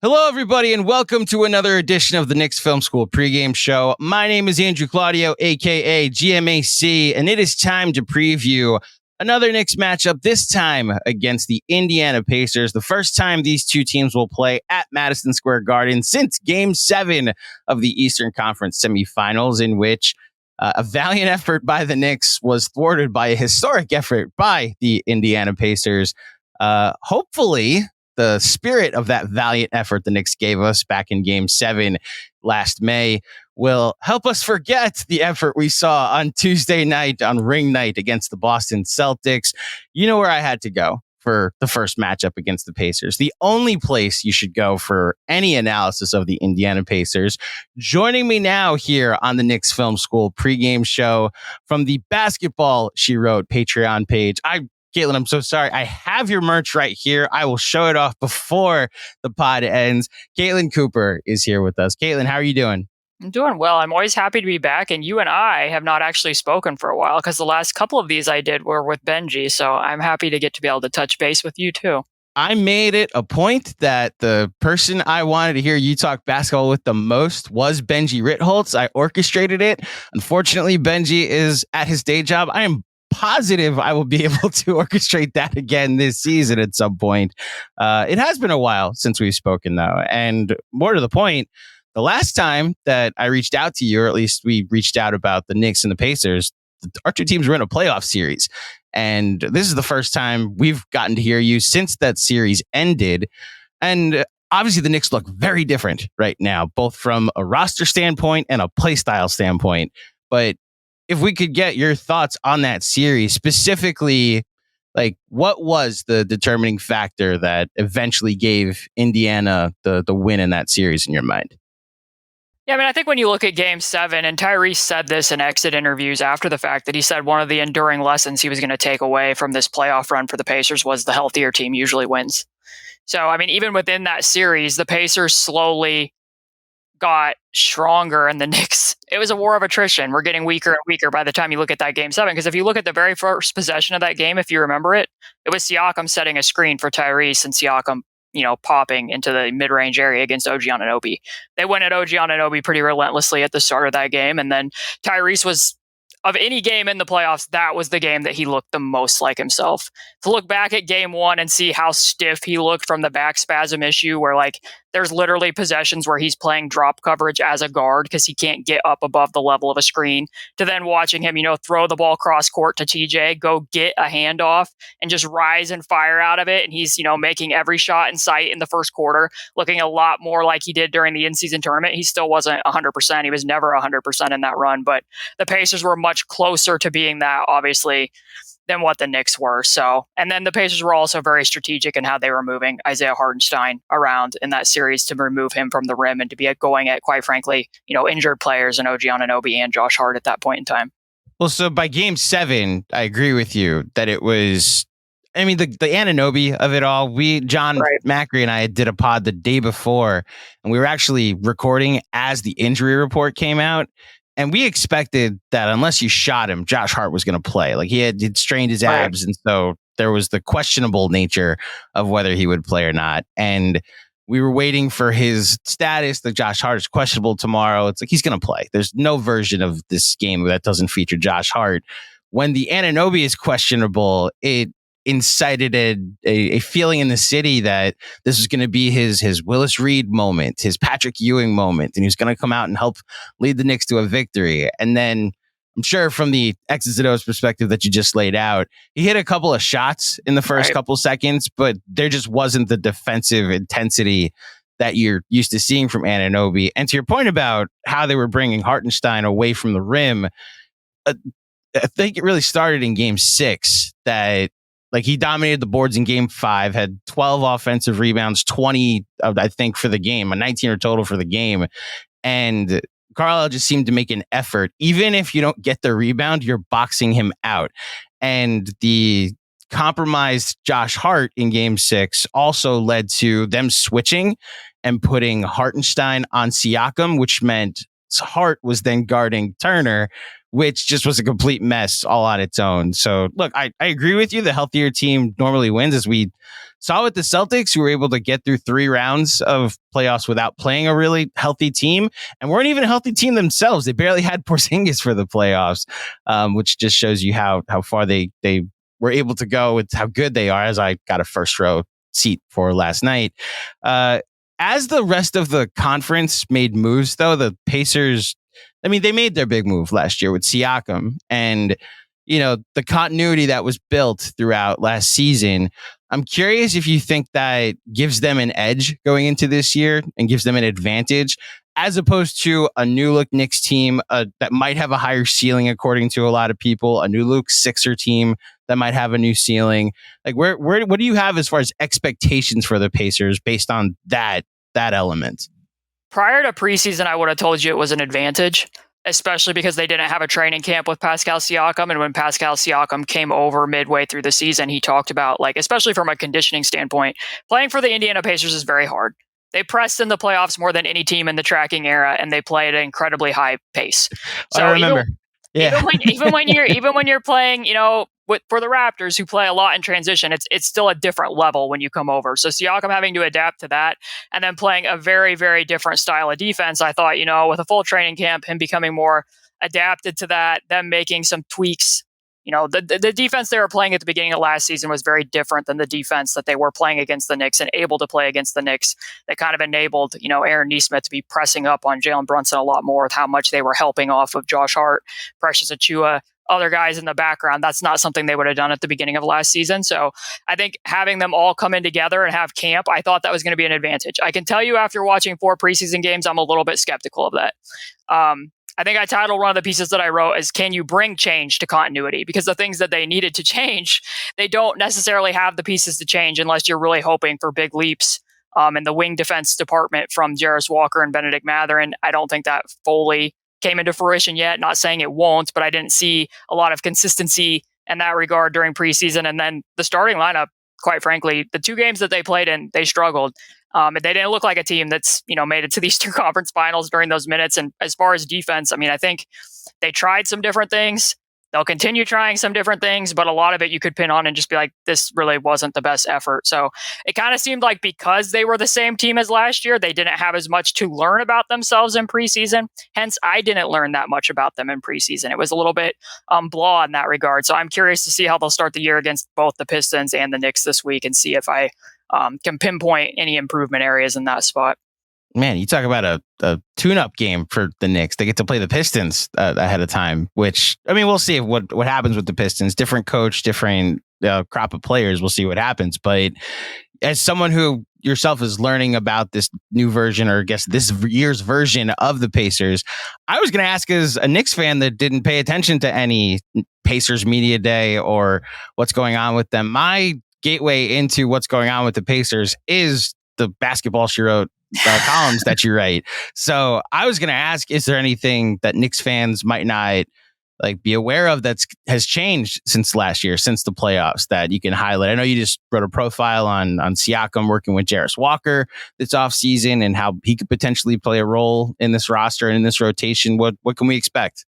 Hello, everybody, and welcome to another edition of the Knicks Film School Pregame Show. My name is Andrew Claudio, a.k.a. GMAC, and it is time to preview another Knicks matchup, this time against the Indiana Pacers. The first time these two teams will play at Madison Square Garden since Game 7 of the Eastern Conference semifinals, in which a valiant effort by the Knicks was thwarted by a historic effort by the Indiana Pacers. Hopefully, the spirit of that valiant effort the Knicks gave us back in Game 7 last May will help us forget the effort we saw on Tuesday night on ring night against the Boston Celtics. You know where I had to go for the first matchup against the Pacers. The only place you should go for any analysis of the Indiana Pacers. Joining me now here on the Knicks Film School pregame show from the Basketball She Wrote Patreon page. Caitlin, I'm so sorry. I have your merch right here. I will show it off before the pod ends. Caitlin Cooper is here with us. Caitlin, how are you doing? I'm doing well. I'm always happy to be back. And you and I have not actually spoken for a while because the last couple of these I did were with Benji. So I'm happy to get to be able to touch base with you too. I made it a point that the person I wanted to hear you talk basketball with the most was Benji Ritholtz. I orchestrated it. Unfortunately, Benji is at his day job. I am positive I will be able to orchestrate that again this season at some point. It has been a while since we've spoken, though. And more to the point, the last time that I reached out to you, or at least we reached out about the Knicks and the Pacers, our two teams were in a playoff series. And this is the first time we've gotten to hear you since that series ended. And obviously the Knicks look very different right now, both from a roster standpoint and a play style standpoint. But if we could get your thoughts on that series, specifically, like what was the determining factor that eventually gave Indiana the win in that series in your mind? Yeah, I mean, I think when you look at Game 7, and Tyrese said this in exit interviews after the fact, that he said one of the enduring lessons he was going to take away from this playoff run for the Pacers was the healthier team usually wins. So, I mean, even within that series, the Pacers slowly got stronger, and the Knicks, it was a war of attrition. We're getting weaker and weaker by the time you look at that Game 7. Because if you look at the very first possession of that game, if you remember it, it was Siakam setting a screen for Tyrese and Siakam, popping into the mid-range area against OG Anunoby. They went at OG Anunoby pretty relentlessly at the start of that game. And then Tyrese was, of any game in the playoffs, that was the game that he looked the most like himself. To look back at Game 1 and see how stiff he looked from the back spasm issue, where there's literally possessions where he's playing drop coverage as a guard because he can't get up above the level of a screen, to then watching him, throw the ball cross court to TJ, go get a handoff and just rise and fire out of it. And he's, making every shot in sight in the first quarter, looking a lot more like he did during the in-season tournament. He still wasn't 100%. He was never 100% in that run, but the Pacers were much closer to being that, obviously, than what the Knicks were. So, and then the Pacers were also very strategic in how they were moving Isaiah Hartenstein around in that series to remove him from the rim and to be going at, quite frankly, injured players and OG Anunoby and Josh Hart at that point in time. Well, so by Game 7, I agree with you that it was, I mean, the Anunoby of it all. John Macri and I did a pod the day before, and we were actually recording as the injury report came out. And we expected that unless you shot him, Josh Hart was going to play. Like he'd strained his abs. And so there was the questionable nature of whether he would play or not. And we were waiting for his status. That Josh Hart is questionable tomorrow. It's like he's going to play. There's no version of this game that doesn't feature Josh Hart. When the Anunoby is questionable, it incited a feeling in the city that this was going to be his Willis Reed moment, his Patrick Ewing moment, and he was going to come out and help lead the Knicks to a victory. And then I'm sure from the X's and O's perspective that you just laid out, he hit a couple of shots in the first couple seconds, but there just wasn't the defensive intensity that you're used to seeing from Anunoby. And to your point about how they were bringing Hartenstein away from the rim, I think it really started in Game 6 that he dominated the boards in Game 5, had 12 offensive rebounds, 20, I think, for the game, a 19 or total for the game. And Carlisle just seemed to make an effort. Even if you don't get the rebound, you're boxing him out. And the compromised Josh Hart in Game 6 also led to them switching and putting Hartenstein on Siakam, which meant Hart was then guarding Turner, which just was a complete mess all on its own. So look, I agree with you. The healthier team normally wins, as we saw with the Celtics, who were able to get through 3 rounds of playoffs without playing a really healthy team, and weren't even a healthy team themselves. They barely had Porzingis for the playoffs, which just shows you how far they were able to go with how good they are, as I got a first row seat for last night. As the rest of the conference made moves, though, the Pacers, I mean, they made their big move last year with Siakam, and the continuity that was built throughout last season. I'm curious if you think that gives them an edge going into this year and gives them an advantage, as opposed to a new look Knicks team that might have a higher ceiling, according to a lot of people, a new look Sixer team that might have a new ceiling. Like, what do you have as far as expectations for the Pacers based on that element? Prior to preseason, I would have told you it was an advantage, especially because they didn't have a training camp with Pascal Siakam. And when Pascal Siakam came over midway through the season, he talked about, like, especially from a conditioning standpoint, playing for the Indiana Pacers is very hard. They pressed in the playoffs more than any team in the tracking era, and they play at an incredibly high pace. So I remember. Even when you're playing, for the Raptors, who play a lot in transition, it's still a different level when you come over. So Siakam having to adapt to that, and then playing a very, very different style of defense. I thought, with a full training camp, him becoming more adapted to that, them making some tweaks. The defense they were playing at the beginning of last season was very different than the defense that they were playing against the Knicks and able to play against the Knicks. That kind of enabled, Aaron Nesmith to be pressing up on Jalen Brunson a lot more with how much they were helping off of Josh Hart, Precious Achiuwa, other guys in the background. That's not something they would have done at the beginning of last season. So I think having them all come in together and have camp, I thought that was going to be an advantage. I can tell you, after watching 4 preseason games, I'm a little bit skeptical of that. I think I titled one of the pieces that I wrote as, can you bring change to continuity? Because the things that they needed to change, they don't necessarily have the pieces to change unless you're really hoping for big leaps in the wing defense department from Jarris Walker and Benedict Mathurin. I don't think that fully came into fruition yet. Not saying it won't, but I didn't see a lot of consistency in that regard during preseason. And then the starting lineup, quite frankly, the 2 games that they played in, they struggled. They didn't look like a team that's, made it to these 2 conference finals during those minutes. And as far as defense, I think they tried some different things. They'll continue trying some different things, but a lot of it you could pin on and just be like, this really wasn't the best effort. So it kind of seemed like because they were the same team as last year, they didn't have as much to learn about themselves in preseason. Hence, I didn't learn that much about them in preseason. It was a little bit blah in that regard. So I'm curious to see how they'll start the year against both the Pistons and the Knicks this week and see if I can pinpoint any improvement areas in that spot. Man, you talk about a tune-up game for the Knicks. They get to play the Pistons ahead of time, which, we'll see what happens with the Pistons. Different coach, different crop of players. We'll see what happens. But as someone who yourself is learning about this new version, or I guess this year's version of the Pacers, I was going to ask, as a Knicks fan that didn't pay attention to any Pacers media day or what's going on with them, my gateway into what's going on with the Pacers is the Basketball She Wrote columns that you write. So I was going to ask, is there anything that Knicks fans might not be aware of that has changed since last year, since the playoffs, that you can highlight? I know you just wrote a profile on Siakam working with Jarris Walker this offseason and how he could potentially play a role in this roster and in this rotation. What can we expect?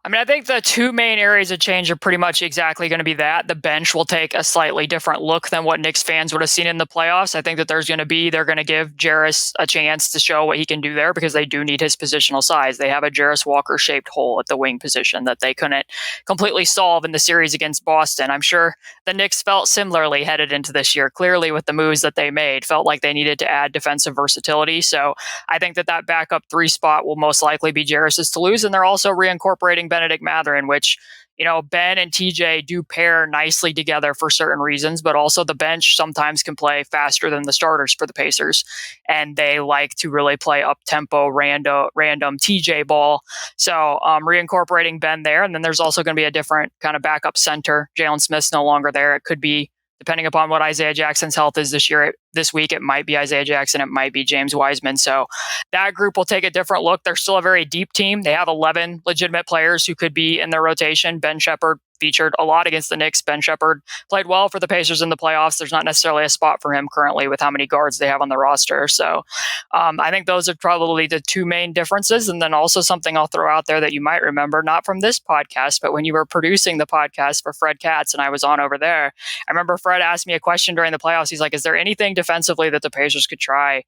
I think the 2 main areas of change are pretty much exactly going to be that. The bench will take a slightly different look than what Knicks fans would have seen in the playoffs. I think that they're going to give Jarris a chance to show what he can do there, because they do need his positional size. They have a Jarris Walker-shaped hole at the wing position that they couldn't completely solve in the series against Boston. I'm sure the Knicks felt similarly headed into this year. Clearly, with the moves that they made, felt like they needed to add defensive versatility. So I think that backup 3 spot will most likely be Jarris's to lose, and they're also reincorporating Benedict Mathurin, which, Ben and TJ do pair nicely together for certain reasons, but also the bench sometimes can play faster than the starters for the Pacers, and they like to really play up-tempo, random TJ ball. So reincorporating Ben there, and then there's also going to be a different kind of backup center. Jalen Smith's no longer there. It could be, depending upon what Isaiah Jackson's health is this year, this week, it might be Isaiah Jackson, it might be James Wiseman. So that group will take a different look. They're still a very deep team. They have 11 legitimate players who could be in their rotation. Ben Shepherd featured a lot against the Knicks. Ben Shepherd played well for the Pacers in the playoffs. There's not necessarily a spot for him currently with how many guards they have on the roster. So I think those are probably the two main differences. And then also something I'll throw out there that you might remember, not from this podcast, but when you were producing the podcast for Fred Katz and I was on over there, I remember Fred asked me a question during the playoffs. He's like, is there anything defensively that the Pacers could try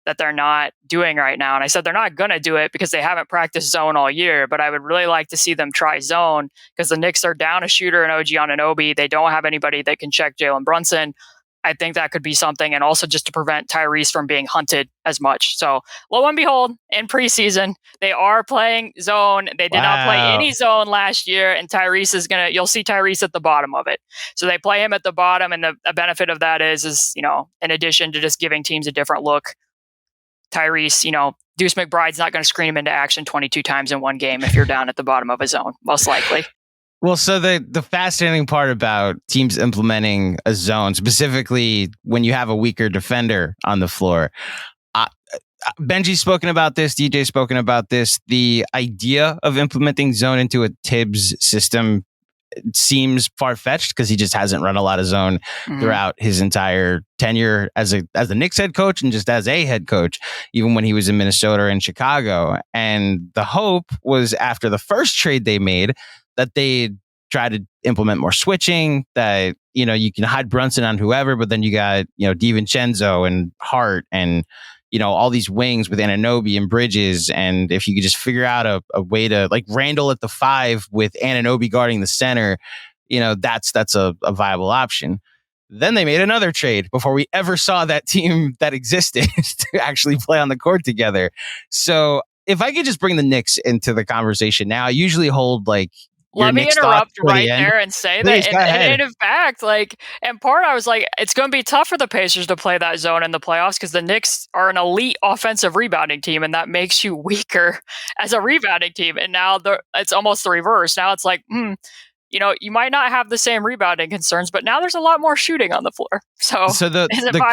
that they're not doing right now? And I said, they're not going to do it because they haven't practiced zone all year, but I would really like to see them try zone because the Knicks are down a shooter in OG Anunoby. They don't have anybody that can check Jalen Brunson. I think that could be something. And also just to prevent Tyrese from being hunted as much. So lo and behold, in preseason, they are playing zone. They did not play any zone last year. And Tyrese you'll see Tyrese at the bottom of it. So they play him at the bottom. And the benefit of that is, in addition to just giving teams a different look, Tyrese, Deuce McBride's not going to screen him into action 22 times in one game if you're down at the bottom of a zone, most likely. Well, so the fascinating part about teams implementing a zone, specifically when you have a weaker defender on the floor, Benji's spoken about this, DJ's spoken about this, the idea of implementing zone into a Tibbs system seems far-fetched because he just hasn't run a lot of zone throughout his entire tenure as the Knicks head coach and just as a head coach, even when he was in Minnesota and Chicago. And the hope was after the first trade they made that they'd try to implement more switching, that, you can hide Brunson on whoever, but then you got, DiVincenzo and Hart and, all these wings with Anunoby and Bridges. And if you could just figure out a way to like Randall at the 5 with Anunoby guarding the center, that's a viable option. Then they made another trade before we ever saw that team that existed to actually play on the court together. So if I could just bring the Knicks into the conversation now, I usually hold let me interrupt right there and say that. And in fact, in part, I was like, it's going to be tough for the Pacers to play that zone in the playoffs because the Knicks are an elite offensive rebounding team, and that makes you weaker as a rebounding team. And now it's almost the reverse. Now it's like, you might not have the same rebounding concerns, but now there's a lot more shooting on the floor. So the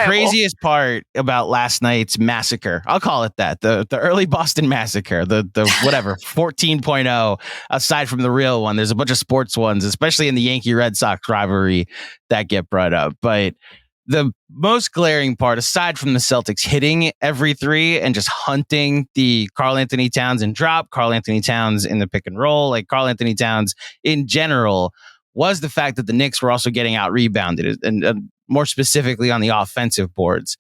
craziest part about last night's massacre, I'll call it that, the early Boston massacre, the whatever 14.0, aside from the real one, there's a bunch of sports ones, especially in the Yankee Red Sox rivalry that get brought up. But the most glaring part, aside from the Celtics hitting every three and just hunting the Karl-Anthony Towns and drop, Karl-Anthony Towns in the pick and roll, Karl-Anthony Towns in general, was the fact that the Knicks were also getting out rebounded, and more specifically on the offensive boards.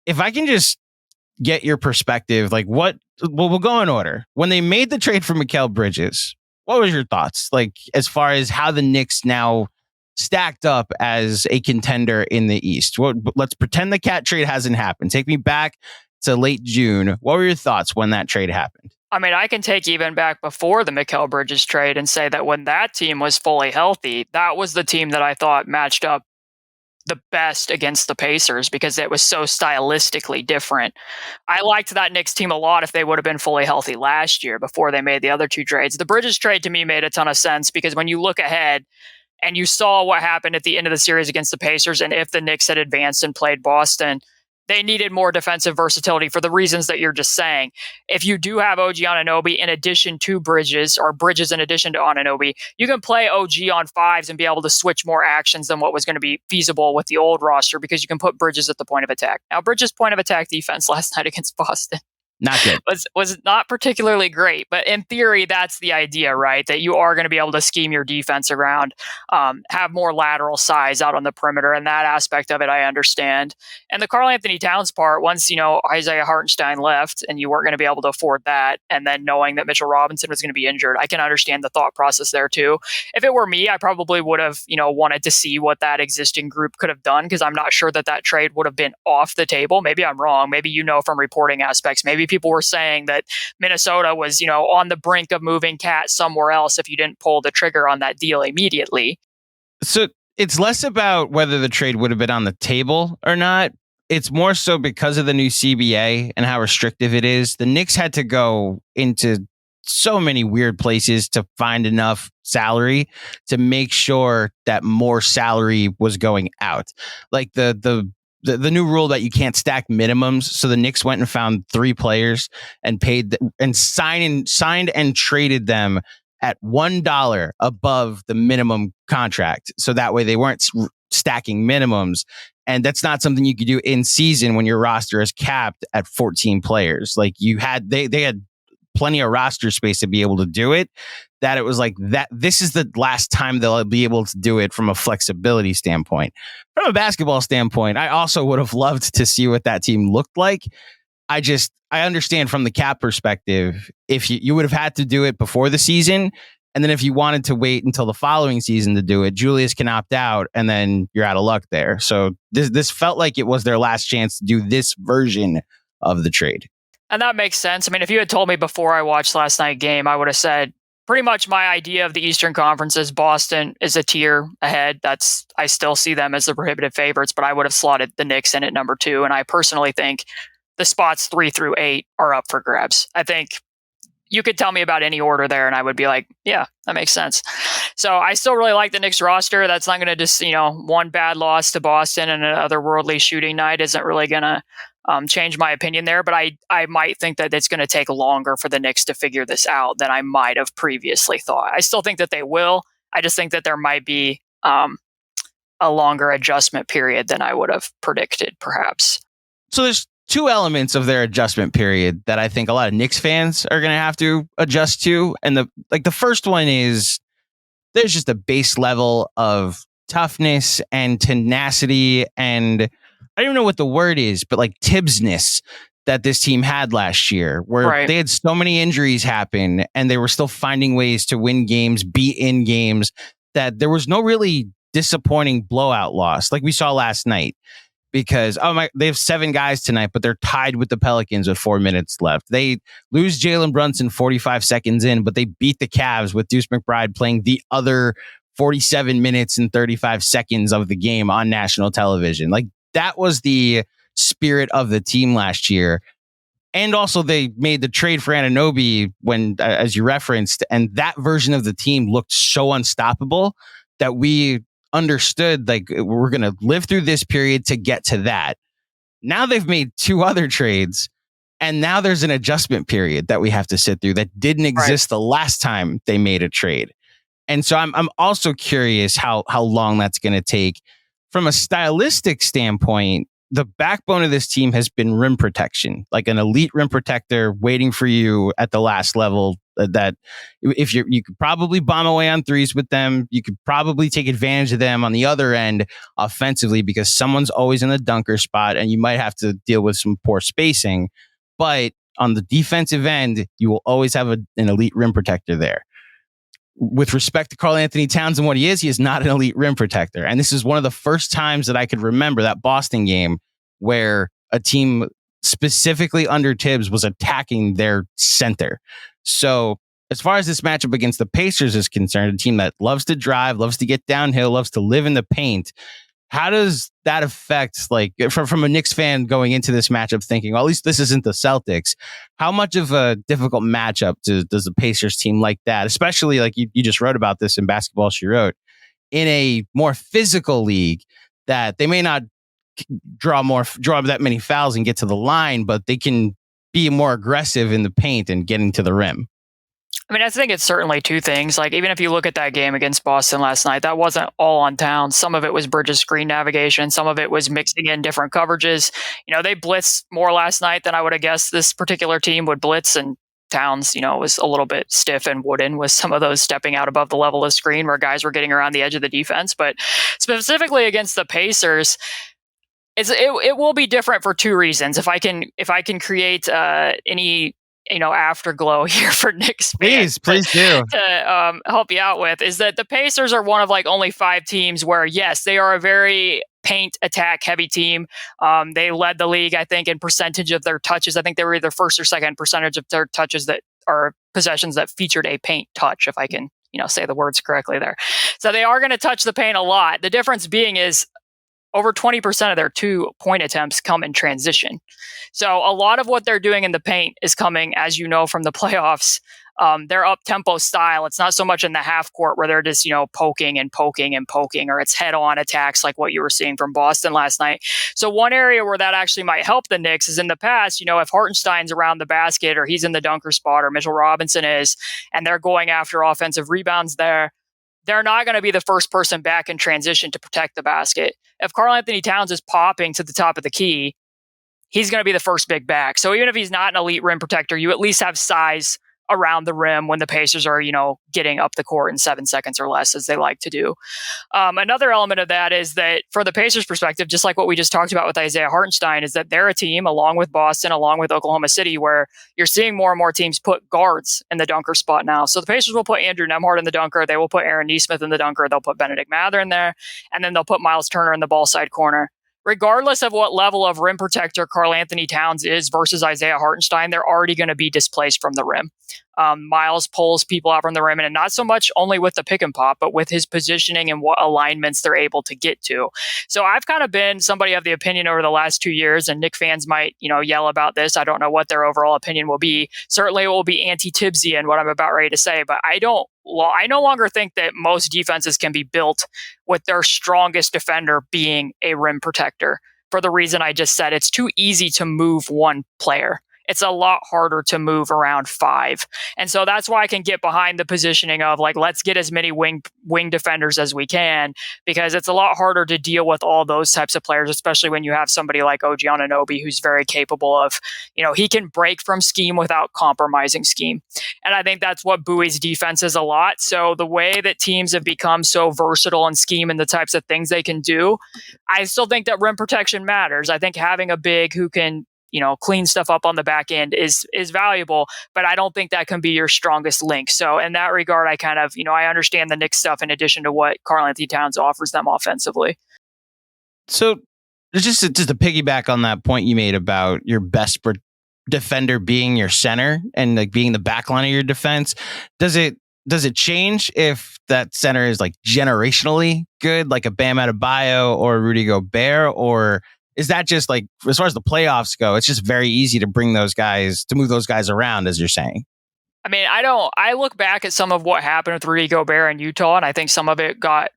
If I can just get your perspective, we'll go in order. When they made the trade for Mikal Bridges, what was your thoughts? As far as how the Knicks now stacked up as a contender in the East. Let's pretend the Cat trade hasn't happened. Take me back to late June. What were your thoughts when that trade happened? I mean, I can take even back before the Mikal Bridges trade and say that when that team was fully healthy, that was the team that I thought matched up the best against the Pacers because it was so stylistically different. I liked that Knicks team a lot if they would have been fully healthy last year before they made the other two trades. The Bridges trade to me made a ton of sense because when you look ahead, and you saw what happened at the end of the series against the Pacers. And if the Knicks had advanced and played Boston, they needed more defensive versatility for the reasons that you're just saying. If you do have OG Anunoby in addition to Bridges, or Bridges in addition to Anunoby, you can play OG on 5s and be able to switch more actions than what was going to be feasible with the old roster because you can put Bridges at the point of attack. Now, Bridges' point of attack defense last night against Boston not good. was not particularly great, but in theory, that's the idea, right? That you are going to be able to scheme your defense around, have more lateral size out on the perimeter, and that aspect of it, I understand. And the Karl-Anthony Towns part, once Isaiah Hartenstein left, and you weren't going to be able to afford that, and then knowing that Mitchell Robinson was going to be injured, I can understand the thought process there too. If it were me, I probably would have, wanted to see what that existing group could have done because I'm not sure that trade would have been off the table. Maybe I'm wrong. Maybe from reporting aspects, maybe people were saying that Minnesota was, on the brink of moving Cat somewhere else if you didn't pull the trigger on that deal immediately. So it's less about whether the trade would have been on the table or not. It's more so because of the new CBA and how restrictive it is. The Knicks had to go into so many weird places to find enough salary to make sure that more salary was going out. The the new rule that you can't stack minimums. So the Knicks went and found 3 players and paid and signed and traded them at $1 above the minimum contract. So that way they weren't stacking minimums. And that's not something you could do in season when your roster is capped at 14 players. Like they had plenty of roster space to be able to do it. That it was like that. This is the last time they'll be able to do it from a flexibility standpoint. From a basketball standpoint, I also would have loved to see what that team looked like. I understand from the cap perspective, if you would have had to do it before the season, and then if you wanted to wait until the following season to do it, Julius can opt out, and then you're out of luck there. So this felt like it was their last chance to do this version of the trade. And that makes sense. I mean, if you had told me before I watched last night's game, I would have said pretty much my idea of the Eastern Conference is Boston is a tier ahead. I still see them as the prohibitive favorites, but I would have slotted the Knicks in at number 2. And I personally think the spots 3 through 8 are up for grabs. I think you could tell me about any order there and I would be like, yeah, that makes sense. So I still really like the Knicks roster. That's not going to just, one bad loss to Boston and an otherworldly shooting night isn't really going to change my opinion there. But I might think that it's going to take longer for the Knicks to figure this out than I might have previously thought. I still think that they will. I just think that there might be a longer adjustment period than I would have predicted, perhaps. So there's 2 elements of their adjustment period that I think a lot of Knicks fans are going to have to adjust to. And the first one is there's just a base level of toughness and tenacity, and I don't even know what the word is, but like Tibbsness that this team had last year, where they had so many injuries happen and they were still finding ways to win games, be in games, that there was no really disappointing blowout loss like we saw last night. Because they have 7 guys tonight, but they're tied with the Pelicans with 4 minutes left. They lose Jalen Brunson 45 seconds in, but they beat the Cavs with Deuce McBride playing the other 47 minutes and 35 seconds of the game on national television. Like, that was the spirit of the team last year. And also they made the trade for Anunoby when, as you referenced, and that version of the team looked so unstoppable that we understood like we're going to live through this period to get to that. Now they've made 2 other trades, and now there's an adjustment period that we have to sit through that didn't exist the last time they made a trade. And so I'm also curious how long that's going to take. From a stylistic standpoint, the backbone of this team has been rim protection, like an elite rim protector waiting for you at the last level. That if you could probably bomb away on threes with them, you could probably take advantage of them on the other end offensively because someone's always in the dunker spot and you might have to deal with some poor spacing. But on the defensive end, you will always have an elite rim protector there. With respect to Karl-Anthony Towns and what he is not an elite rim protector. And this is one of the first times that I could remember that Boston game where a team specifically under Tibbs was attacking their center. So as far as this matchup against the Pacers is concerned, a team that loves to drive, loves to get downhill, loves to live in the paint, how does that affect, like, from a Knicks fan going into this matchup thinking, well, at least this isn't the Celtics? How much of a difficult matchup does the Pacers team like that, especially like you just wrote about this in Basketball She Wrote, in a more physical league that they may not draw that many fouls and get to the line, but they can be more aggressive in the paint and getting to the rim? I mean, I think it's certainly 2 things. Like, even if you look at that game against Boston last night, that wasn't all on Towns. Some of it was Bridges' screen navigation. Some of it was mixing in different coverages. They blitzed more last night than I would have guessed this particular team would blitz. And Towns, was a little bit stiff and wooden with some of those stepping out above the level of screen where guys were getting around the edge of the defense. But specifically against the Pacers, it will be different for 2 reasons. If I can create any afterglow here for Knicks fans, please do, to help you out with, is that the Pacers are one of like only 5 teams where, yes, they are a very paint attack heavy team. They led the league, I think, in percentage of their touches. I think they were either first or second percentage of their touches that are possessions that featured a paint touch, if I can say the words correctly there. So they are going to touch the paint a lot. The difference being is over 20% of their 2-point attempts come in transition. So a lot of what they're doing in the paint is coming, as you know, from the playoffs, their up-tempo style. It's not so much in the half court where they're just, poking and poking and poking, or it's head-on attacks like what you were seeing from Boston last night. So one area where that actually might help the Knicks is in the past, if Hartenstein's around the basket or he's in the dunker spot or Mitchell Robinson is, and they're going after offensive rebounds there, they're not going to be the first person back in transition to protect the basket. If Karl-Anthony Towns is popping to the top of the key, he's going to be the first big back. So even if he's not an elite rim protector, you at least have size around the rim when the Pacers are, getting up the court in 7 seconds or less, as they like to do. Another element of that is that for the Pacers perspective, just like what we just talked about with Isaiah Hartenstein, is that they're a team, along with Boston, along with Oklahoma City, where you're seeing more and more teams put guards in the dunker spot now. So the Pacers will put Andrew Nembhard in the dunker. They will put Aaron Nesmith in the dunker. They'll put Benedict Mather in there. And then they'll put Miles Turner in the ball side corner. Regardless of what level of rim protector Karl-Anthony Towns is versus Isaiah Hartenstein, they're already going to be displaced from the rim. Miles pulls people out from the rim, and not so much only with the pick and pop, but with his positioning and what alignments they're able to get to. So I've kind of been somebody of the opinion over the last 2 years, and Knick fans might, yell about this. I don't know what their overall opinion will be. Certainly it will be anti-Tibbsian, what I'm about ready to say, but I no longer think that most defenses can be built with their strongest defender being a rim protector. For the reason I just said, it's too easy to move one player. It's a lot harder to move around five. And so that's why I can get behind the positioning of let's get as many wing defenders as we can, because it's a lot harder to deal with all those types of players, especially when you have somebody like OG Anunoby, who's very capable of, he can break from scheme without compromising scheme. And I think that's what buoys defense is a lot. So the way that teams have become so versatile in scheme and the types of things they can do, I still think that rim protection matters. I think having a big who can clean stuff up on the back end is valuable, but I don't think that can be your strongest link. So in that regard, I kind of, I understand the Knicks stuff in addition to what Karl-Anthony Towns offers them offensively. So just to piggyback on that point you made about your best defender being your center and being the backline of your defense, does it change if that center is generationally good, like a Bam Adebayo or Rudy Gobert, or is that just as far as the playoffs go, it's just very easy to move those guys around, as you're saying? I mean, I look back at some of what happened with Rudy Gobert in Utah, and I think some of it got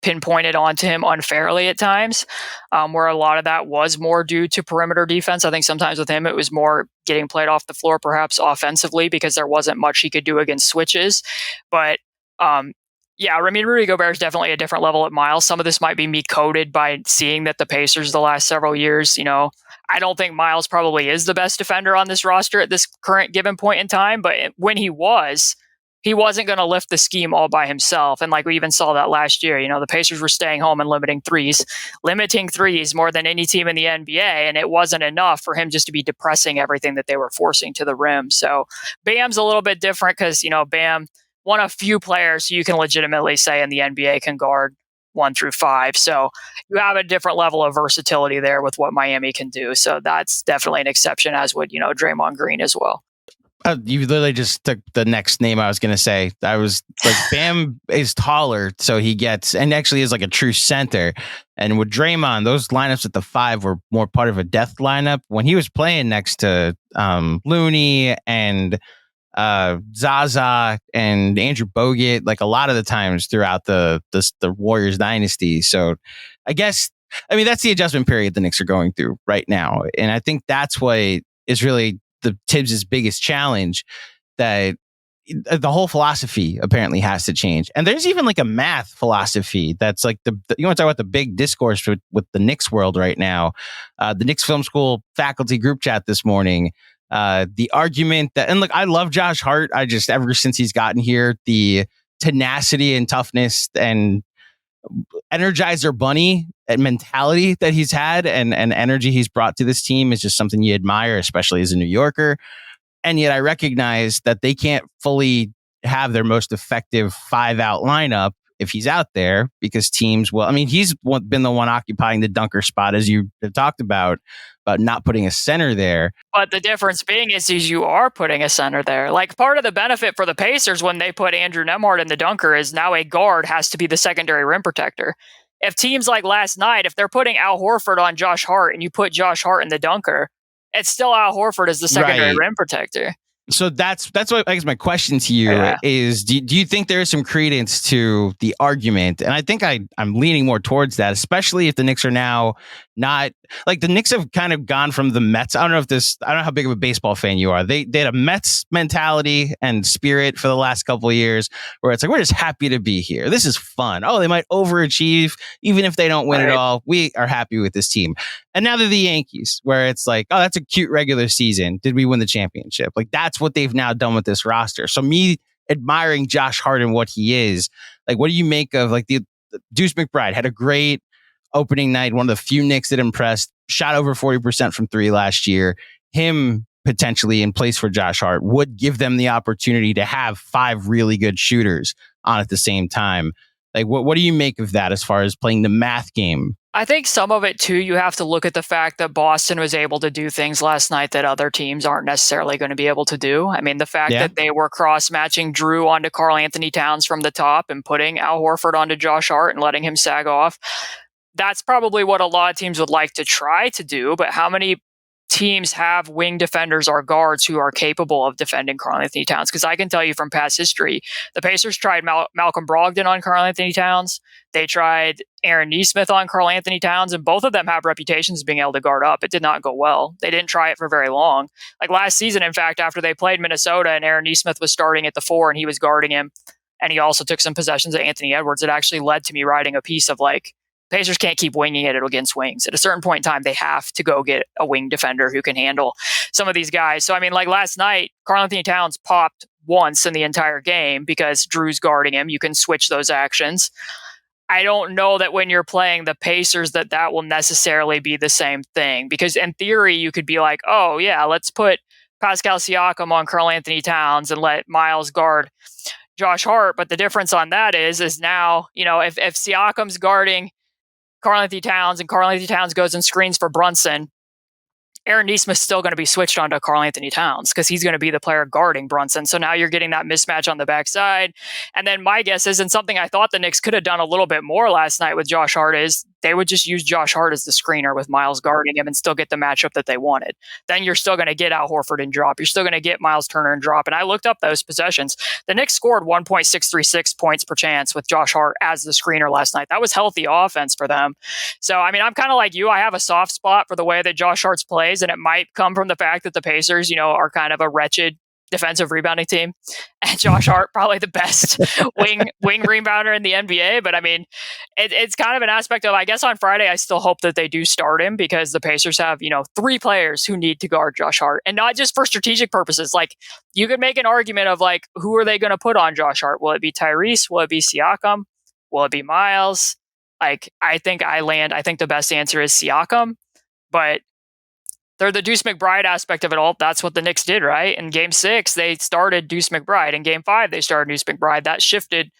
pinpointed onto him unfairly at times, where a lot of that was more due to perimeter defense. I think sometimes with him, it was more getting played off the floor, perhaps offensively, because there wasn't much he could do against switches. But, yeah, I mean, Rudy Gobert is definitely a different level at Miles. Some of this might be me coded by seeing that the Pacers the last several years, I don't think Miles probably is the best defender on this roster at this current given point in time. But when he wasn't going to lift the scheme all by himself. And we even saw that last year, the Pacers were staying home and limiting threes more than any team in the NBA. And it wasn't enough for him just to be depressing everything that they were forcing to the rim. So Bam's a little bit different because, Bam, one of few players you can legitimately say in the NBA can guard 1 through 5. So you have a different level of versatility there with what Miami can do. So that's definitely an exception, as would, Draymond Green as well. You literally just took the next name I was going to say. I was Bam is taller, so he gets, and actually is a true center. And with Draymond, those lineups at the 5 were more part of a death lineup. When he was playing next to Looney and Zaza and Andrew Bogut, a lot of the times throughout the Warriors dynasty. So I guess, that's the adjustment period the Knicks are going through right now. And I think that's what is really the Tibbs' biggest challenge, that the whole philosophy apparently has to change. And there's even a math philosophy that's you want to talk about the big discourse with the Knicks world right now. The Knicks Film School faculty group chat this morning, the argument that, and I love Josh Hart. Ever since he's gotten here, the tenacity and toughness and Energizer Bunny and mentality that he's had and energy he's brought to this team is just something you admire, especially as a New Yorker. And yet I recognize that they can't fully have their most effective 5-out lineup if he's out there, because teams will, he's been the one occupying the dunker spot, as you have talked about not putting a center there. But the difference being is you are putting a center there. Part of the benefit for the Pacers when they put Andrew Nembhard in the dunker is now a guard has to be the secondary rim protector. If teams like last night, if they're putting Al Horford on Josh Hart and you put Josh Hart in the dunker, it's still Al Horford as the secondary rim protector. So that's what I guess my question to you is, do you think there is some credence to the argument? And I think I'm leaning more towards that, especially if the Knicks are now not like the Knicks have kind of gone from the Mets. I don't know how big of a baseball fan you are. They had a Mets mentality and spirit for the last couple of years where it's like, we're just happy to be here. This is fun. Oh, they might overachieve. Even if they don't win it all, we are happy with this team. And now they're the Yankees, where it's like, oh, that's a cute regular season. Did we win the championship? Like, that's what they've now done with this roster. So me admiring Josh Hart and what he is, like, what do you make of like the Deuce McBride had a great opening night, one of the few Knicks that impressed, shot over 40% from three last year. Him potentially in place for Josh Hart would give them the opportunity to have 5 really good shooters on at the same time. Like, what do you make of that as far as playing the math game? I think some of it, too, you have to look at the fact that Boston was able to do things last night that other teams aren't necessarily going to be able to do. I mean, the fact that they were cross-matching Drew onto Karl-Anthony Towns from the top and putting Al Horford onto Josh Hart and letting him sag off, that's probably what a lot of teams would like to try to do. But how many teams have wing defenders or guards who are capable of defending Karl-Anthony Towns? Because I can tell you from past history, the Pacers tried Malcolm Brogdon on Karl-Anthony Towns. They tried Aaron Nesmith on Karl-Anthony Towns, and both of them have reputations of being able to guard up. It did not go well. They didn't try it for very long. Like last season, in fact, after they played Minnesota and Aaron Nesmith was starting at the 4 and he was guarding him, and he also took some possessions of Anthony Edwards, it actually led to me writing a piece of like, Pacers can't keep winging it against wings. At a certain point in time, they have to go get a wing defender who can handle some of these guys. So, I mean, like last night, Karl-Anthony Towns popped once in the entire game because Drew's guarding him. You can switch those actions. I don't know that when you're playing the Pacers that will necessarily be the same thing, because in theory, you could be like, oh, yeah, let's put Pascal Siakam on Karl-Anthony Towns and let Miles guard Josh Hart. But the difference on that is now, if Siakam's guarding Karl-Anthony Towns and Karl-Anthony Towns goes and screens for Brunson, Aaron Nesmith's still going to be switched onto Karl-Anthony Towns because he's going to be the player guarding Brunson. So now you're getting that mismatch on the backside. And then my guess is, and something I thought the Knicks could have done a little bit more last night with Josh Hart, is they would just use Josh Hart as the screener with Miles guarding him and still get the matchup that they wanted. Then you're still going to get Al Horford and drop. You're still going to get Miles Turner and drop. And I looked up those possessions. The Knicks scored 1.636 points per chance with Josh Hart as the screener last night. That was healthy offense for them. So, I mean, I'm kind of like you. I have a soft spot for the way that Josh Hart's plays, and it might come from the fact that the Pacers, are kind of a wretched defensive rebounding team, and Josh Hart probably the best wing rebounder in the NBA. But I mean, it's kind of an aspect of, I guess on Friday, I still hope that they do start him, because the Pacers have 3 players who need to guard Josh Hart, and not just for strategic purposes. Like, you could make an argument of like, who are they going to put on Josh Hart? Will it be Tyrese? Will it be Siakam? Will it be Miles? Like, I think the best answer is Siakam, but they're the Deuce McBride aspect of it all. That's what the Knicks did, right? In Game 6, they started Deuce McBride. In Game 5, they started Deuce McBride. That shifted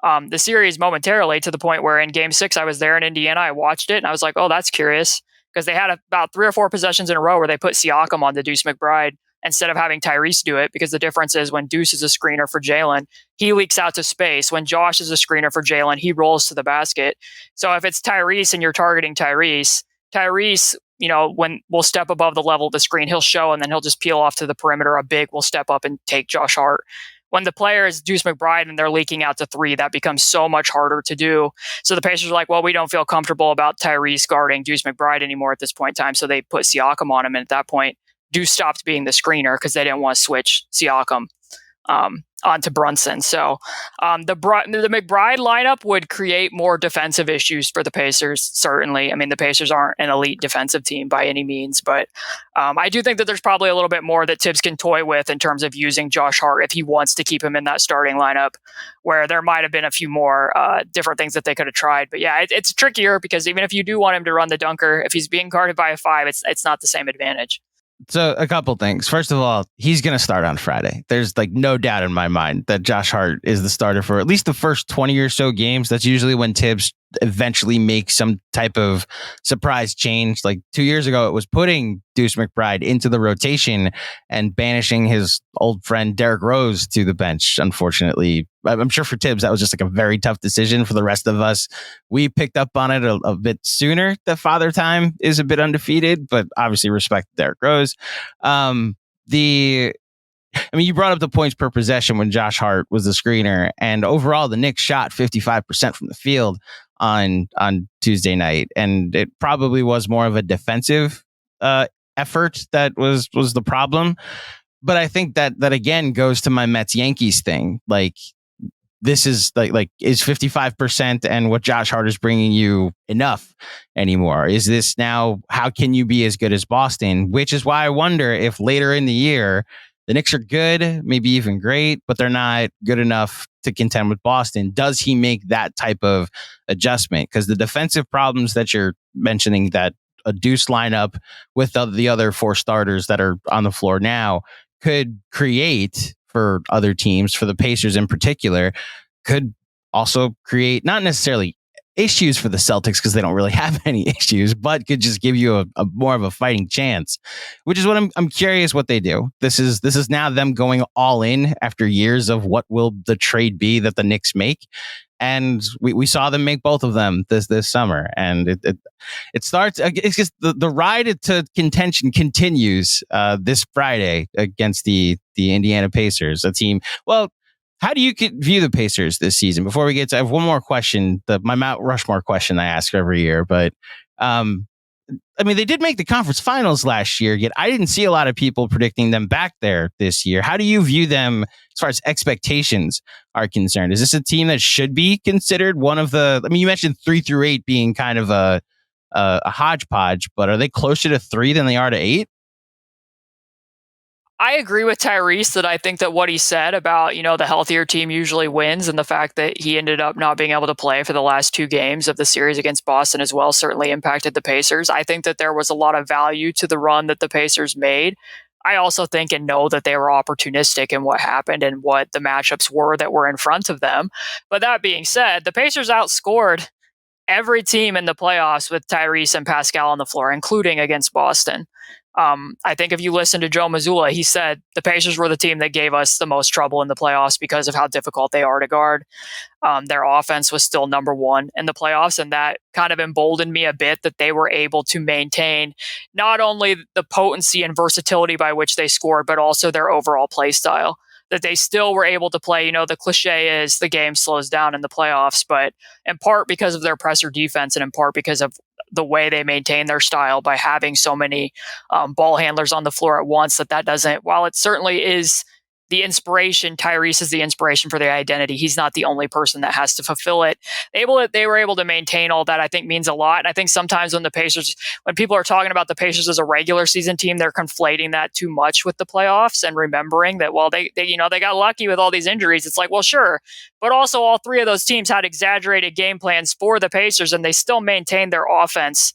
the series momentarily, to the point where in Game 6, I was there in Indiana. I watched it, and I was like, oh, that's curious, because they had about 3 or 4 possessions in a row where they put Siakam on the Deuce McBride instead of having Tyrese do it, because the difference is when Deuce is a screener for Jalen, he leaks out to space. When Josh is a screener for Jalen, he rolls to the basket. So if it's Tyrese and you're targeting Tyrese, when we'll step above the level of the screen, he'll show, and then he'll just peel off to the perimeter. A big will step up and take Josh Hart. When the player is Deuce McBride and they're leaking out to 3, that becomes so much harder to do. So the Pacers are like, well, we don't feel comfortable about Tyrese guarding Deuce McBride anymore at this point in time. So they put Siakam on him. And at that point, Deuce stopped being the screener because they didn't want to switch Siakam onto Brunson. So the McBride lineup would create more defensive issues for the Pacers, certainly. I mean, the Pacers aren't an elite defensive team by any means, but I do think that there's probably a little bit more that Tibbs can toy with in terms of using Josh Hart if he wants to keep him in that starting lineup, where there might have been a few more different things that they could have tried. But yeah, it's trickier, because even if you do want him to run the dunker, if he's being guarded by a 5, it's not the same advantage. So a couple things. First of all, he's going to start on Friday. There's like no doubt in my mind that Josh Hart is the starter for at least the first 20 or so games. That's usually when Tibbs eventually makes some type of surprise change. Like 2 years ago, it was putting Deuce McBride into the rotation and banishing his old friend Derrick Rose to the bench. Unfortunately, I'm sure for Tibbs, that was just like a very tough decision. For the rest of us, we picked up on it a bit sooner. The Father Time is a bit undefeated, but obviously respect Derrick Rose. I mean, you brought up the points per possession when Josh Hart was the screener, and overall the Knicks shot 55% from the field on Tuesday night, and it probably was more of a defensive effort that was the problem. But I think that again goes to my Mets Yankees thing. Like, this is like is 55% and what Josh Hart is bringing you enough anymore? Is this now, how can you be as good as Boston? Which is why I wonder if later in the year, the Knicks are good, maybe even great, but they're not good enough to contend with Boston. Does he make that type of adjustment? Because the defensive problems that you're mentioning, that a deuce lineup with the other four starters that are on the floor now could create for other teams, for the Pacers in particular, could also create not necessarily issues for the Celtics because they don't really have any issues, but could just give you a more of a fighting chance, which is what I'm curious what they do. This is now them going all in after years of what will the trade be that the Knicks make. And we saw them make both of them this summer, and it starts. It's just the ride to contention continues this Friday against the Indiana Pacers, a team. Well, how do you view the Pacers this season? Before we get to, I have one more question, my Mount Rushmore question I ask every year, but I mean, they did make the conference finals last year, yet I didn't see a lot of people predicting them back there this year. How do you view them as far as expectations are concerned? Is this a team that should be considered one of the, I mean, you mentioned 3 through 8 being kind of a hodgepodge, but are they closer to 3 than they are to 8? I agree with Tyrese that I think that what he said about, the healthier team usually wins, and the fact that he ended up not being able to play for the last 2 games of the series against Boston as well certainly impacted the Pacers. I think that there was a lot of value to the run that the Pacers made. I also think and know that they were opportunistic in what happened and what the matchups were that were in front of them. But that being said, the Pacers outscored every team in the playoffs with Tyrese and Pascal on the floor, including against Boston. I think if you listen to Joe Mazzulla, he said the Pacers were the team that gave us the most trouble in the playoffs because of how difficult they are to guard. Their offense was still number 1 in the playoffs, and that kind of emboldened me a bit that they were able to maintain not only the potency and versatility by which they scored, but also their overall play style. That they still were able to play. The cliche is the game slows down in the playoffs, but in part because of their presser defense and in part because of the way they maintain their style by having so many ball handlers on the floor at once, that doesn't, while it certainly is the inspiration, Tyrese is the inspiration for their identity. He's not the only person that has to fulfill it. They were able to maintain all that, I think means a lot. And I think sometimes when people are talking about the Pacers as a regular season team, they're conflating that too much with the playoffs and remembering that, well, they got lucky with all these injuries. It's like, well, sure. But also all 3 of those teams had exaggerated game plans for the Pacers and they still maintained their offense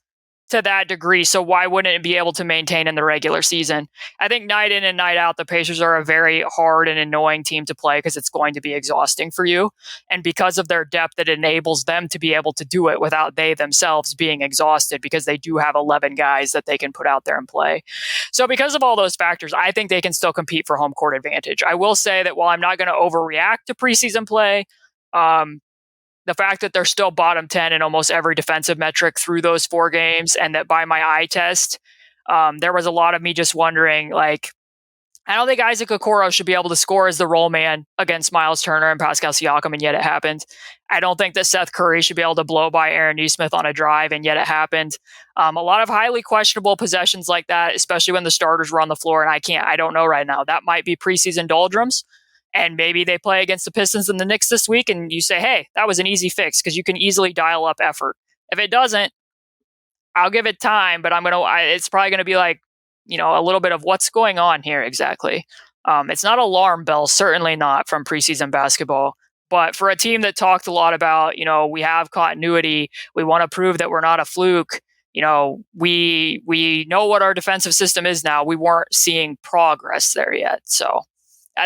to that degree. So why wouldn't it be able to maintain in the regular season? I think night in and night out, the Pacers are a very hard and annoying team to play because it's going to be exhausting for you. And because of their depth, it enables them to be able to do it without they themselves being exhausted because they do have 11 guys that they can put out there and play. So because of all those factors, I think they can still compete for home court advantage. I will say that while I'm not going to overreact to preseason play, the fact that they're still bottom 10 in almost every defensive metric through those 4 games, and that by my eye test, there was a lot of me just wondering, like, I don't think Isaac Okoro should be able to score as the roll man against Miles Turner and Pascal Siakam, and yet it happened. I don't think that Seth Curry should be able to blow by Aaron Nesmith on a drive, and yet it happened. A lot of highly questionable possessions like that, especially when the starters were on the floor, and I don't know right now. That might be preseason doldrums. And maybe they play against the Pistons and the Knicks this week, and you say, hey, that was an easy fix because you can easily dial up effort. If it doesn't, I'll give it time, but it's probably going to be like, a little bit of what's going on here exactly. It's not alarm bells, certainly not from preseason basketball. But for a team that talked a lot about, we have continuity, we want to prove that we're not a fluke. We know what our defensive system is now. We weren't seeing progress there yet, so.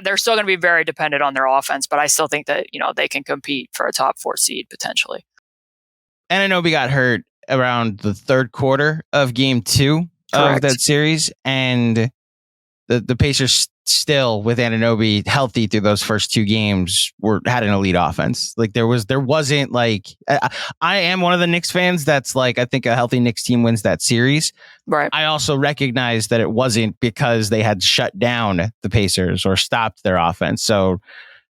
They're still going to be very dependent on their offense, but I still think that, they can compete for a top 4 seed potentially. Anunoby got hurt around the 3rd quarter of game 2 of that series. And the Pacers still, with Anunoby healthy through those first two games, had an elite offense. Like there wasn't like I am one of the Knicks fans that's like, I think a healthy Knicks team wins that series. Right. I also recognize that it wasn't because they had shut down the Pacers or stopped their offense. So,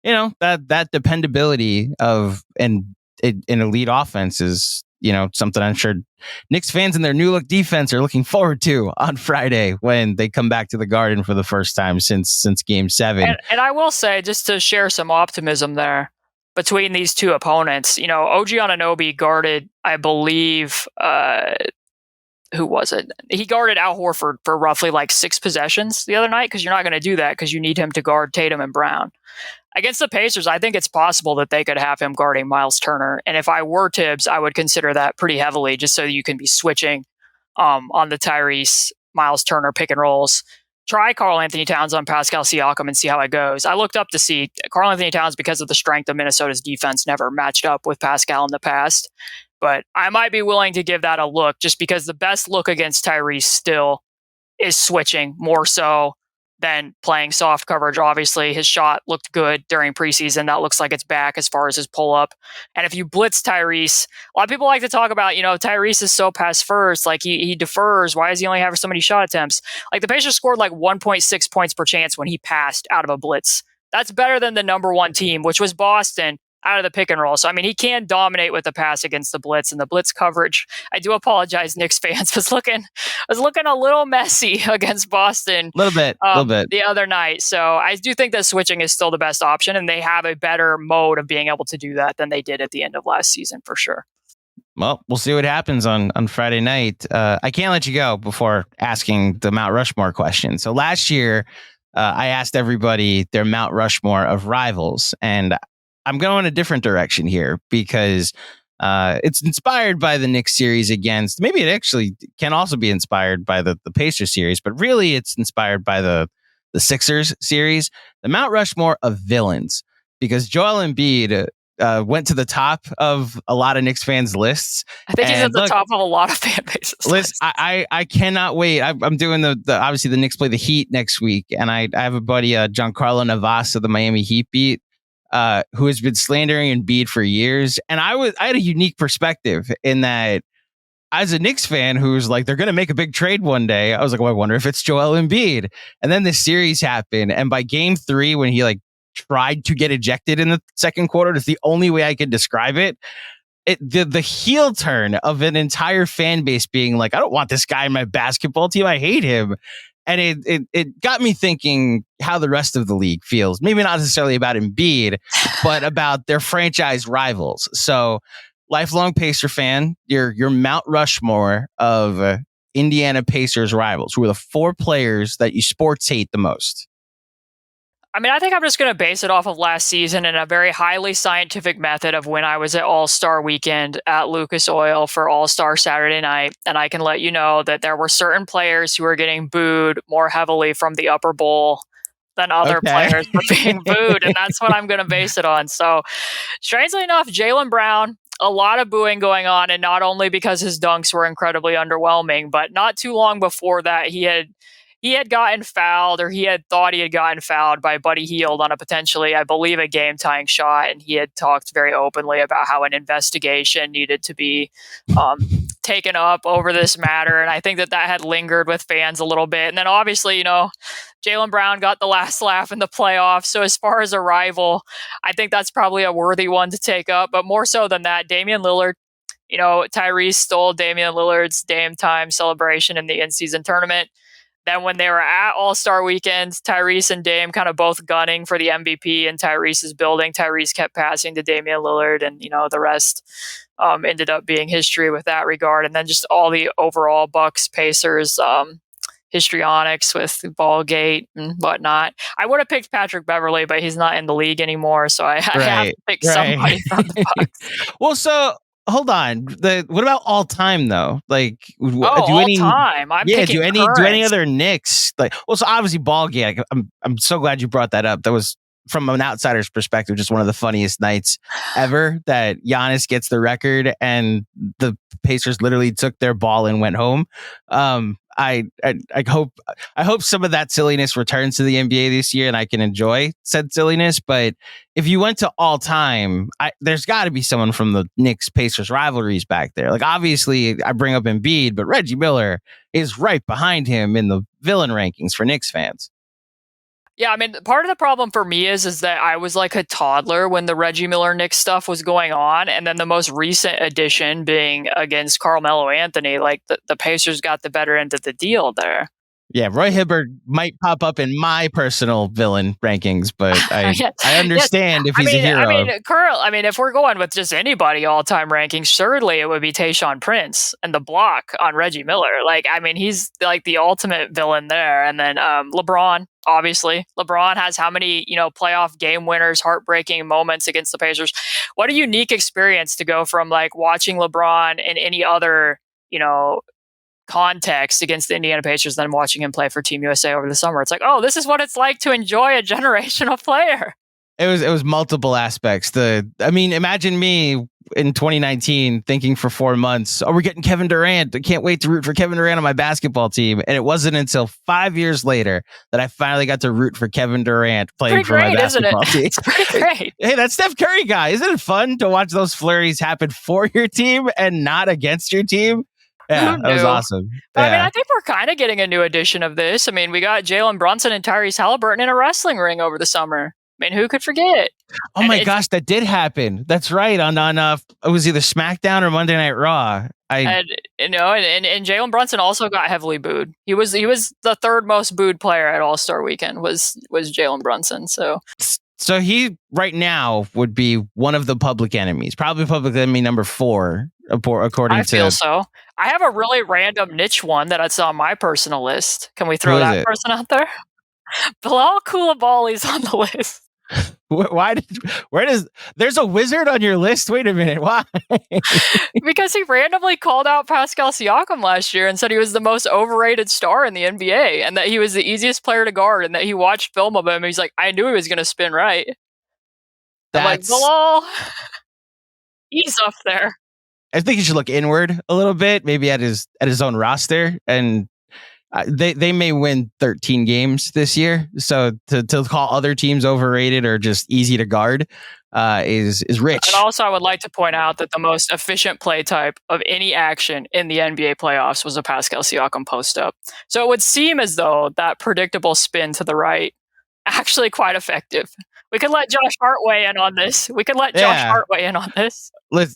that dependability of an elite offense is, something I'm sure Knicks fans and their new look defense are looking forward to on Friday when they come back to the Garden for the first time since Game 7. And I will say, just to share some optimism there between these two opponents, OG Anunoby guarded, I believe, who was it? He guarded Al Horford for roughly like 6 possessions the other night, because you're not going to do that because you need him to guard Tatum and Brown. Against the Pacers, I think it's possible that they could have him guarding Miles Turner. And if I were Tibbs, I would consider that pretty heavily, just so you can be switching on the Tyrese, Miles Turner pick and rolls. Try Karl-Anthony Towns on Pascal Siakam and see how it goes. I looked up to see Karl-Anthony Towns, because of the strength of Minnesota's defense, never matched up with Pascal in the past. But I might be willing to give that a look, just because the best look against Tyrese still is switching more so than playing soft coverage. Obviously, his shot looked good during preseason. That looks like it's back as far as his pull-up. And if you blitz Tyrese, a lot of people like to talk about, Tyrese is so pass first, like he defers. Why does he only have so many shot attempts? Like, the Pacers scored like 1.6 points per chance when he passed out of a blitz. That's better than the number one team, which was Boston, out of the pick and roll. So, I mean, he can dominate with the pass against the blitz, and the blitz coverage, I do apologize, Knicks fans, was looking a little messy against Boston. A little bit. The other night. So I do think that switching is still the best option, and they have a better mode of being able to do that than they did at the end of last season, for sure. Well, we'll see what happens on Friday night. I can't let you go before asking the Mount Rushmore question. So last year, I asked everybody their Mount Rushmore of rivals, and I'm going a different direction here because it's inspired by the Knicks series against, maybe it actually can also be inspired by the Pacers series, but really it's inspired by the Sixers series, the Mount Rushmore of villains, because Joel Embiid went to the top of a lot of Knicks fans' lists. I think he's at the top of a lot of fan bases. Listen, I cannot wait. I'm doing the obviously the Knicks play the Heat next week, and I have a buddy, Giancarlo Navas of the Miami Heat beat, who has been slandering Embiid for years. And I had a unique perspective in that, as a Knicks fan who's like, they're going to make a big trade one day, I was like, well, I wonder if it's Joel Embiid. And then this series happened. And by game 3, when he like tried to get ejected in the second quarter, that's the only way I could describe it. The heel turn of an entire fan base being like, I don't want this guy in my basketball team. I hate him. And it got me thinking how the rest of the league feels. Maybe not necessarily about Embiid, but about their franchise rivals. So, lifelong Pacer fan, your Mount Rushmore of Indiana Pacers rivals. Who are the 4 players that you sports hate the most? I mean, I think I'm just going to base it off of last season and a very highly scientific method of when I was at All-Star Weekend at Lucas Oil for All-Star Saturday night. And I can let you know that there were certain players who were getting booed more heavily from the upper bowl than other players were being booed. And that's what I'm going to base it on. So, strangely enough, Jaylen Brown, a lot of booing going on. And not only because his dunks were incredibly underwhelming, but not too long before that, he had gotten fouled, or he had thought he had gotten fouled by Buddy Hield on a potentially, I believe, a game-tying shot. And he had talked very openly about how an investigation needed to be taken up over this matter. And I think that had lingered with fans a little bit. And then obviously, Jaylen Brown got the last laugh in the playoffs. So as far as a rival, I think that's probably a worthy one to take up. But more so than that, Damian Lillard, Tyrese stole Damian Lillard's Dame Time celebration in the in-season tournament. Then when they were at All-Star Weekend, Tyrese and Dame kind of both gunning for the MVP in Tyrese's building. Tyrese kept passing to Damian Lillard, and the rest ended up being history with that regard. And then just all the overall Bucks Pacers histrionics with Ballgate and whatnot. I would have picked Patrick Beverley, but he's not in the league anymore, so I have to pick somebody from the Bucks. Well, so hold on. What about all time though? Like, all time. Do any other Knicks? Like, well, so obviously Ballgate. I'm so glad you brought that up. That was from an outsider's perspective, just one of the funniest nights ever that Giannis gets the record and the Pacers literally took their ball and went home. I hope some of that silliness returns to the NBA this year and I can enjoy said silliness. But if you went to all time, there's got to be someone from the Knicks Pacers rivalries back there. Like, obviously, I bring up Embiid, but Reggie Miller is right behind him in the villain rankings for Knicks fans. Yeah, I mean, part of the problem for me is that I was like a toddler when the Reggie Miller Knicks stuff was going on, and then the most recent addition being against Karl-Anthony, like the Pacers got the better end of the deal there. Yeah, Roy Hibbert might pop up in my personal villain rankings, but I understand if he's a hero. If we're going with just anybody all-time rankings, surely it would be Tayshaun Prince and the block on Reggie Miller. Like, I mean, he's like the ultimate villain there. And then LeBron, obviously. LeBron has how many, playoff game winners, heartbreaking moments against the Pacers. What a unique experience to go from like watching LeBron in any other, context against the Indiana Pacers than watching him play for Team USA over the summer. It's like, oh, this is what it's like to enjoy a generational player. It was multiple aspects. Imagine me in 2019 thinking for 4 months, oh, we're getting Kevin Durant. I can't wait to root for Kevin Durant on my basketball team. And it wasn't until 5 years later that I finally got to root for Kevin Durant playing for my basketball team. It's pretty great. Hey, that Steph Curry guy, isn't it fun to watch those flurries happen for your team and not against your team? Yeah, that was awesome. But, I mean, I think we're kind of getting a new edition of this. I mean, we got Jalen Brunson and Tyrese Halliburton in a wrestling ring over the summer. I mean, who could forget? Oh my gosh, that did happen. That's right. On it was either SmackDown or Monday Night Raw. And Jalen Brunson also got heavily booed. He was the third most booed player at All-Star Weekend was Jalen Brunson. So he right now would be one of the public enemies, probably public enemy number 4, according to. I feel so. I have a really random niche one that I saw on my personal list. Can we throw that person out there? Bilal Coulibaly's on the list. There's a wizard on your list? Wait a minute, why? Because he randomly called out Pascal Siakam last year and said he was the most overrated star in the NBA and that he was the easiest player to guard and that he watched film of him and he's like, I knew he was going to spin right. I'm like, Bilal, he's up there. I think he should look inward a little bit, maybe at his own roster, and they may win 13 games this year. So to call other teams overrated or just easy to guard is rich. And also, I would like to point out that the most efficient play type of any action in the NBA playoffs was a Pascal Siakam post up. So it would seem as though that predictable spin to the right actually quite effective. We could let Josh Hart weigh in on this.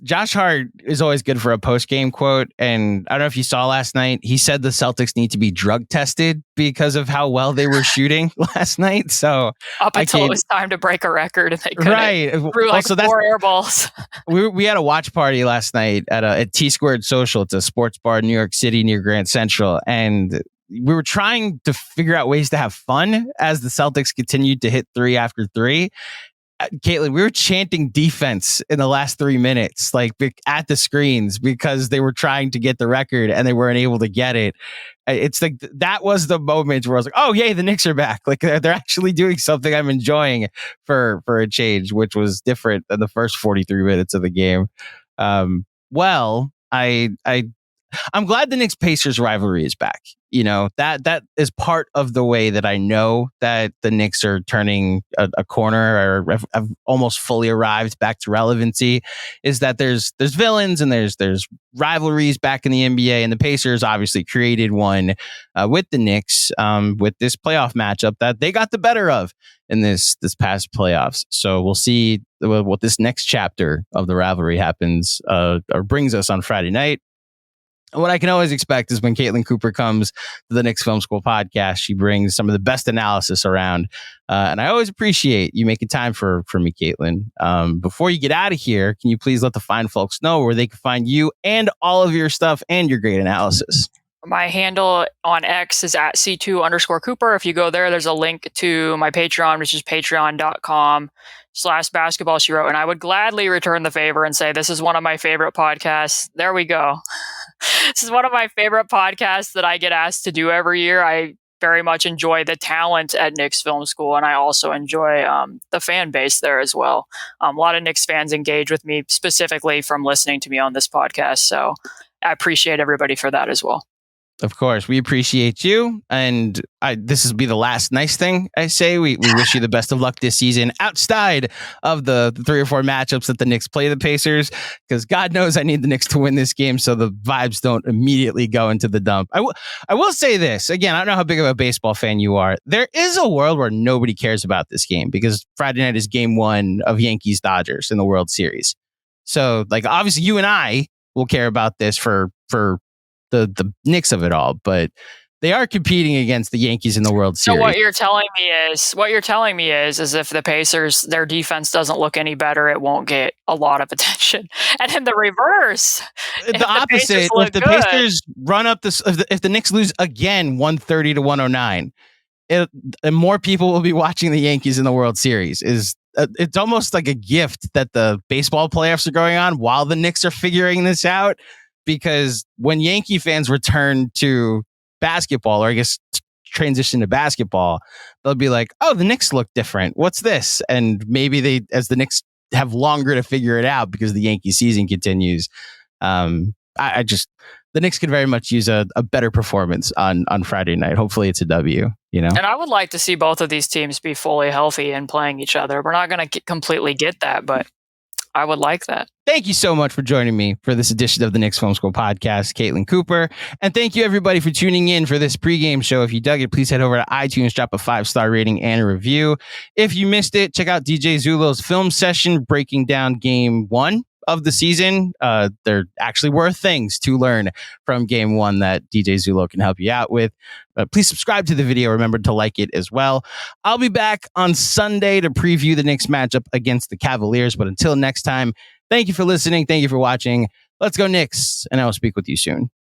Josh Hart is always good for a post-game quote. And I don't know if you saw last night, he said the Celtics need to be drug tested because of how well they were shooting last night. So up until it was time to break a record and they couldn't. Right. Threw like 4 air balls. We had a watch party last night at T Squared Social. It's a sports bar in New York City near Grand Central. And we were trying to figure out ways to have fun as the Celtics continued to hit 3 after 3. Caitlin, we were chanting defense in the last 3 minutes, like at the screens, because they were trying to get the record and they weren't able to get it. It's like that was the moment where I was like, oh, yay, the Knicks are back. Like they're actually doing something I'm enjoying for a change, which was different than the first 43 minutes of the game. I'm glad the Knicks Pacers rivalry is back. That is part of the way that I know that the Knicks are turning a corner or have almost fully arrived back to relevancy, is that there's villains and there's rivalries back in the NBA, and the Pacers obviously created one with the Knicks with this playoff matchup that they got the better of in this past playoffs. So we'll see what this next chapter of the rivalry happens or brings us on Friday night. What I can always expect is when Caitlin Cooper comes to the Knicks Film School podcast, she brings some of the best analysis around. And I always appreciate you making time for me, Caitlin. Before you get out of here, can you please let the fine folks know where they can find you and all of your stuff and your great analysis? My handle on X is at C2_Cooper. If you go there, there's a link to my Patreon, which is patreon.com/basketballshewrote. And I would gladly return the favor and say, this is one of my favorite podcasts. There we go. This is one of my favorite podcasts that I get asked to do every year. I very much enjoy the talent at Knicks Film School, and I also enjoy the fan base there as well. A lot of Knicks fans engage with me specifically from listening to me on this podcast, so I appreciate everybody for that as well. Of course, we appreciate you, and this will be the last nice thing I say. We wish you the best of luck this season outside of the 3 or 4 matchups that the Knicks play the Pacers, because God knows I need the Knicks to win this game so the vibes don't immediately go into the dump. I will say this, again, I don't know how big of a baseball fan you are. There is a world where nobody cares about this game because Friday night is game 1 of Yankees-Dodgers in the World Series. So, like, obviously you and I will care about this for the Knicks of it all, but they are competing against the Yankees in the World Series. So what you're telling me is if the Pacers, their defense doesn't look any better, it won't get a lot of attention. And in the reverse, the opposite, if the Pacers run up this, if the Knicks lose again 130 to 109, and more people will be watching the Yankees in the World Series. It's almost like a gift that the baseball playoffs are going on while the Knicks are figuring this out. Because when Yankee fans return to basketball, or I guess transition to basketball, they'll be like, oh, the Knicks look different. What's this? And maybe as the Knicks have longer to figure it out because the Yankee season continues. The Knicks could very much use a better performance on Friday night. Hopefully it's a W, And I would like to see both of these teams be fully healthy and playing each other. We're not going to completely get that, but I would like that. Thank you so much for joining me for this edition of the Knicks Film School Podcast, Caitlin Cooper. And thank you, everybody, for tuning in for this pregame show. If you dug it, please head over to iTunes, drop a 5-star rating and a review. If you missed it, check out DJ Zulo's film session breaking down game 1 of the season. There actually were things to learn from game 1 that DJ Zulo can help you out with. Please subscribe to the video. Remember to like it as well. I'll be back on Sunday to preview the Knicks matchup against the Cavaliers. But until next time, thank you for listening. Thank you for watching. Let's go Knicks, and I will speak with you soon.